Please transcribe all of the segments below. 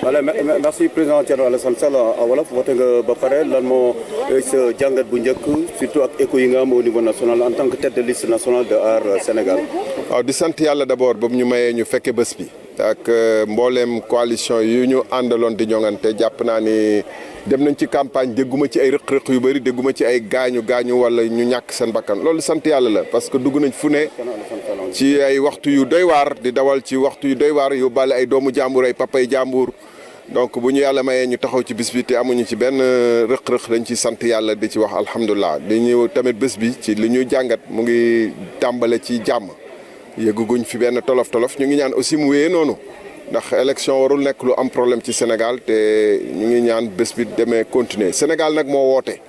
voilà merci président Thierno Alassane Sall wolof woote nga ba pare lan moo sa jàngat bu njëkk surtout ak écho yi nga am au niveau national en tant que tête de liste nationale de Aar Sénégal. waaw di sant yàlla d'abord ba ñu mayee ñu fekke bés bi ak mbooleem coalition yu ñu àndaloon di ñoŋante jàpp naa ni dem nañ ci campagne dégguma ci ay rëq-rëq yu bëri dégguma ci ay gaañu wala ñu ñàkk seen bakkan loolu sant yàlla la parce que dugg nañ fu ne ci ay waxtu yu doy waar di dawal ci waxtu yu doy waar yu bale ay doomu jàmbur ay papay jàmbur donc bu ñu yàlla mayee ñu taxaw ci bis bi te amuñu ci benn rëq-rëq dañ ci sant yàlla di ci wax alhamdulilah di ñëw tamit bés bi ci li ñuy jàngat mu ngi tàmbale ci jàmm yëgguñ fi benn tolof-tolof ñu ngi ñaan aussi mu wéyee noonu ndax élection warul nekk lu am problème ci Sénégal te ñu ngi ñaan bés bi demee continuer Sénégal nag moo woote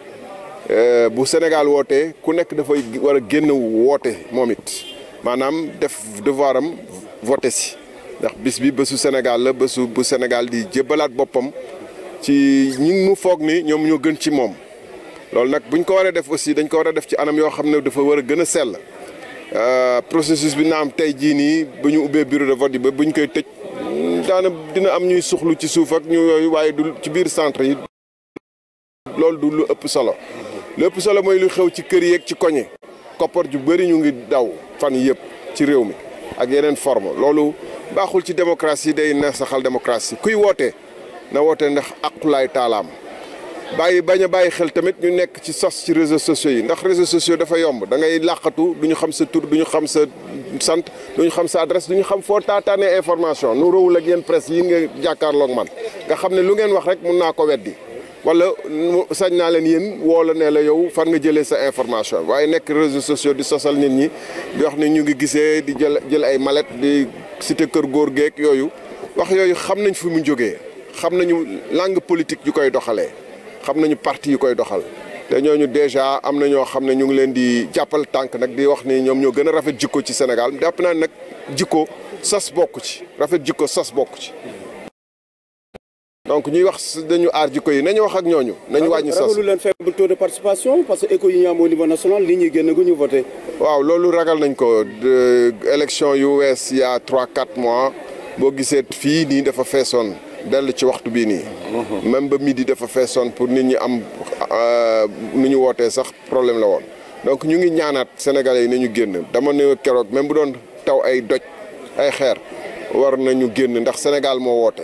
bu Sénégal wootee ku nekk dafay war a génn woote moom it maanaam def devoir am voté si ndax bis bi bésu Sénégal la bésu bu Sénégal di jébbalaat boppam ci ñi mu foog ni ñoom ñoo gën ci moom loolu nag buñ ko waree def aussi dañ ko war a def ci anam yoo xam ne dafa war a gën a sell processus bi naam tey jii nii bu ñu ubbee bureau de vote yi ba buñ koy tëj dina am ñuy suxlu ci suuf ak ñu yooyu waaye du ci biir centre yi loolu du lu ëpp solo lu ëpp solo mooy lu xew ci kër yeeg ci koñe koppar ju bëri ñu ngi daw fan yëpp ci réew mi ak yeneen forme loolu baaxul ci démocratie day nasaxal démocratie kuy woote na woote ndax aqulaay taalaam bañ a bàyyi xel tamit ñu nekk ci sos ci réseaux sociaux yi ndax réseaux sociaux dafa yomb da ngay làqatu du ñu xam sa tur du ñu xam sa sant du ñu xam sa adresse du ñu xam foo taataanee information nu rawul ak yéen presse yi nga jàkkaarloog man nga xam ne lu ngeen wax rek mun naa ko weddi wala sañ naa leen yéen woo la ne la yow fan nga jëlee sa information waaye nekk réseaux sociaux di sosal nit ñi di wax ne ñu ngi gisee di jël ay mallette di cité kër góor geek yooyu wax yooyu xam nañ fi mu jógee xam nañu langue politique yu koy doxalee xam nañu parti yu koy doxal te ñooñu déjà am na ñoo xam ne ñu ngi leen di jàppal tànk nag di wax ni ñoom ñoo gën a rafet jikko ci Sénégal jàpp naa nag jikko sos bokk ci rafet jikko sos bokk ci donc ñuy wax dañu aar jikko yi nañu wax ak ñooñu nañu wàññi sos ragalu leen faible taux de participation parce que écho yi ñu am au niveau national li ñuy génn gu ñu voté waaw loolu ragal nañ ko élection yu wees il y a 3-4 mois boo gisee fii nii dafa feesoon dell ci waxtu bii nii même ba midi dafa feesoon pour nit ñi am nu ñu wootee sax problème la woon donc ñu ngi ñaanaat sénégalais yi nañu génn dama ne keroog même bu doon taw ay doj ay xeer war nañu génn ndax Sénégal moo woote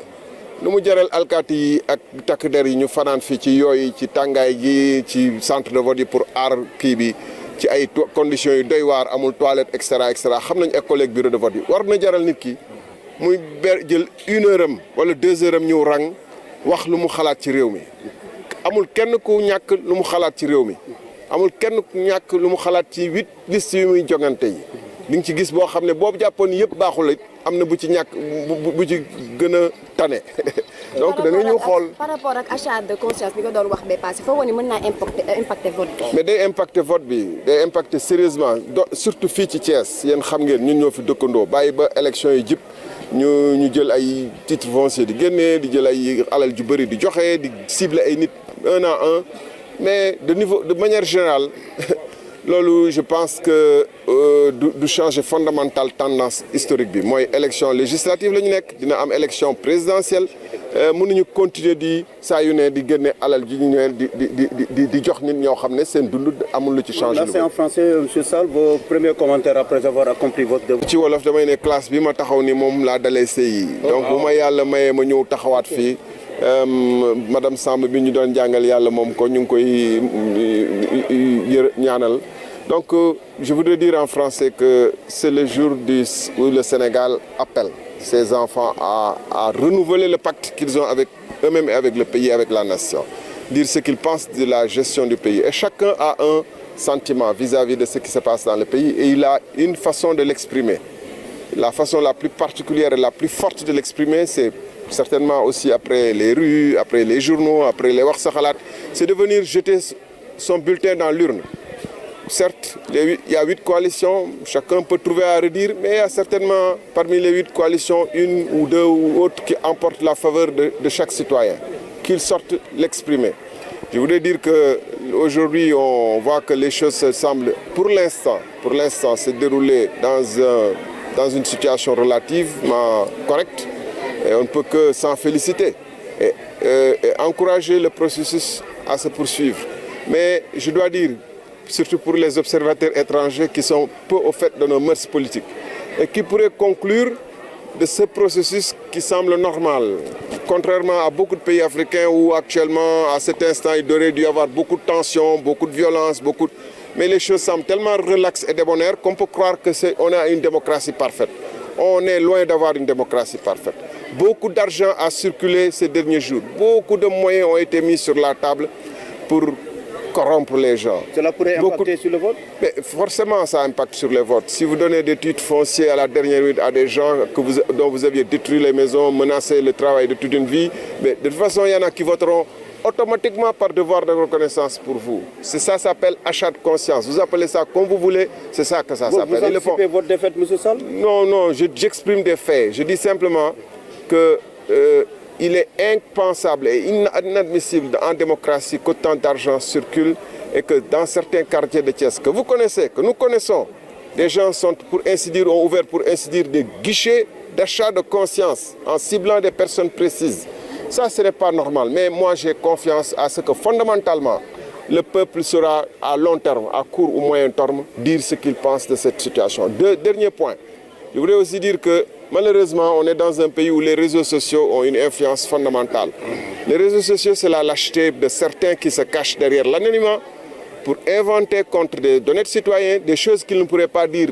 lu mu jaral alkaati yi ak takk der yi ñu fanaan fii ci yooyu ci tàngaay gi ci centre de vote yi pour aar kii bi ci ay conditions yu doy waar amul toilette et cetera xam nañu école ak bureau de vote yi war na jaral nit ki muy jël 1 heure am wala 2 heures am ñëw rang wax lu mu xalaat ci réew mi amul kenn ku ñàkk lu mu xalaat ci réew mi amul kenn ku ñàkk lu mu xalaat ci 8 listes yu muy jongante yi di nga ci gis boo xam ne boobu jàppoon yëpp baaxul it am na bu ci ñàkk bu ci gën a tane donc da nga ñëw xool. par rapport ak achat de conscience bi nga doon wax ba passé foo woon ni mën naa impacter vote bi. mais day impacter vote bi day impacter sérieusement surtout fii ci Thiès yéen xam ngeen ñun ñoo fi dëkkandoo bàyyi ba élection yi jip ñu jël ay titre foncier di génnee di jël ay alal ju bëri di joxe di cibler ay nit 1 à 1 mais de manière générale loolu je pense que du changer fondamental tendance historique bi mooy élection législative la ñu nekk dina am élection présidentielle mënuñu continuer di saa yu ne di génne alal ji ñu ne di jox nit ñoo xam ne seen dund amul lu ci changer. Là c'est en français monsieur Sall vos premiers commentaires après avoir accompli votre devoir. ci wolof damay ne classe bi ma taxaw ni moom laa dalee CI. donc bu ma yàlla mayee ma ñëw taxawaat fii. madame Samb bi ñu doon jàngal yàlla moom ko ñu ngi koy ñaanal donc je voudrais dire en français que c'est le jour où le Sénégal appelle ses enfants à renouveler le pacte qu'ils ont avec eux-mêmes et avec le pays, avec la nation, dire ce qu'ils pensent de la gestion du pays et chacun a un sentiment vis-à-vis de ce qui se passe dans le pays et il a une façon de l'exprimer. La façon la plus particulière et la plus forte de l'exprimer, c'est certainement aussi après les rues, après les journaux, après les wax sa xalaat, c'est de venir jeter son bulletin dans l'urne. Certes, il y a 8 coalitions, chacun peut trouver à redire, mais il y a certainement parmi les 8 coalitions, 1 ou 2 ou autres qui emportent la faveur de chaque citoyen, qu'ils sortent l'exprimer. Je voudrais dire qu'aujourd'hui, on voit que les choses se semblent, pour l'instant, se dérouler dans une situation relativement correcte. Et on ne peut que s'en féliciter et encourager le processus à se poursuivre. Mais je dois dire, surtout pour les observateurs étrangers qui sont peu au fait de nos mœurs politiques et qui pourraient conclure de ce processus qui semble normal, contrairement à beaucoup de pays africains où actuellement, à cet instant, il aurait dû y avoir beaucoup de tensions, beaucoup de violence, mais les choses semblent tellement relaxes et débonnaires qu'on peut croire qu'on a une démocratie parfaite. On est loin d'avoir une démocratie parfaite. Beaucoup d'argent a circulé ces derniers jours. Beaucoup de moyens ont été mis sur la table pour corrompre les gens. Cela pourrait impacter sur le vote? Mais forcément, ça impacte sur le vote. Si vous donnez des titres fonciers à la dernière minute à des gens dont vous aviez détruit les maisons, menacé le travail de toute une vie, mais de toute façon, il y en a qui voteront automatiquement par devoir de reconnaissance pour vous. C'est ça, ça s'appelle achat de conscience. Vous appelez ça comme vous voulez, c'est ça que ça s'appelle. Vous anticipez votre défaite, M. Sall? Non, non, j'exprime des faits. Je dis simplement que il est impensable et inadmissible en démocratie qu'autant d'argent circule et que dans certains quartiers de Thiès que vous connaissez, que nous connaissons, des gens sont, pour ainsi dire, ont ouvert pour ainsi dire des guichets d'achat de conscience en ciblant des personnes précises. Ça, ce n'est pas normal. Mais moi, j'ai confiance à ce que fondamentalement, le peuple sera à long terme, à court ou moyen terme, dire ce qu'il pense de cette situation. Dernier point. Je voudrais aussi dire que malheureusement, on est dans un pays où les réseaux sociaux ont une influence fondamentale. Les réseaux sociaux, c'est la lâcheté de certains qui se cachent derrière l'anonymat pour inventer contre des honnêtes citoyens des choses qu'ils ne pourraient pas dire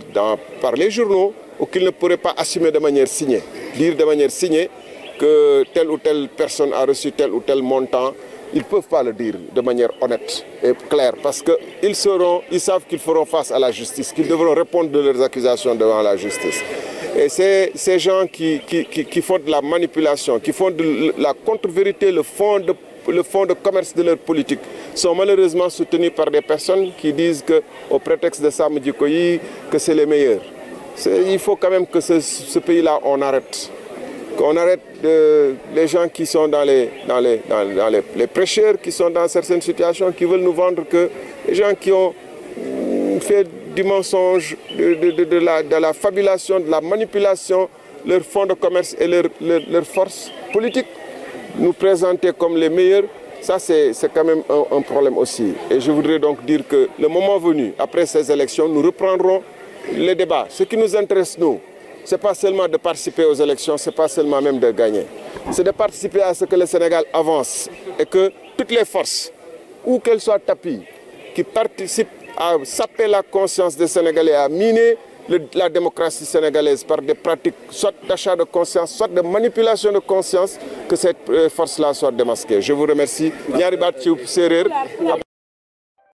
par les journaux ou qu'ils ne pourraient pas assumer de manière signée. Dire de manière signée que telle ou telle personne a reçu tel ou tel montant, ils ne peuvent pas le dire de manière honnête et claire parce qu'ils savent qu'ils feront face à la justice, qu'ils devront répondre de leurs accusations devant la justice. Et ces gens qui font de la manipulation, qui font de la contre-vérité, le fond de commerce de leur politique, sont malheureusement soutenus par des personnes qui disent qu'au prétexte de Sam Djikoyi, que c'est les meilleurs. Il faut quand même que ce pays-là, on arrête. Qu'on arrête les gens qui sont dans les prêcheurs, qui sont dans certaines situations, qui veulent nous vendre que les gens qui ont fait du mensonge, de la fabulation, de la manipulation, leur fonds de commerce et leur force politique, nous présenter comme les meilleurs, ça c'est quand même un problème aussi. Et je voudrais donc dire que le moment venu, après ces élections, nous reprendrons les débats. Ce qui nous intéresse, nous, ce n'est pas seulement de participer aux élections, ce n'est pas seulement même de gagner. C'est de participer à ce que le Sénégal avance et que toutes les forces, où qu'elles soient tapies, qui participent à saper la conscience des Sénégalais, à miner la démocratie sénégalaise par des pratiques soit d'achat de conscience, soit de manipulation de conscience, que cette force-là soit démasquée. Je vous remercie.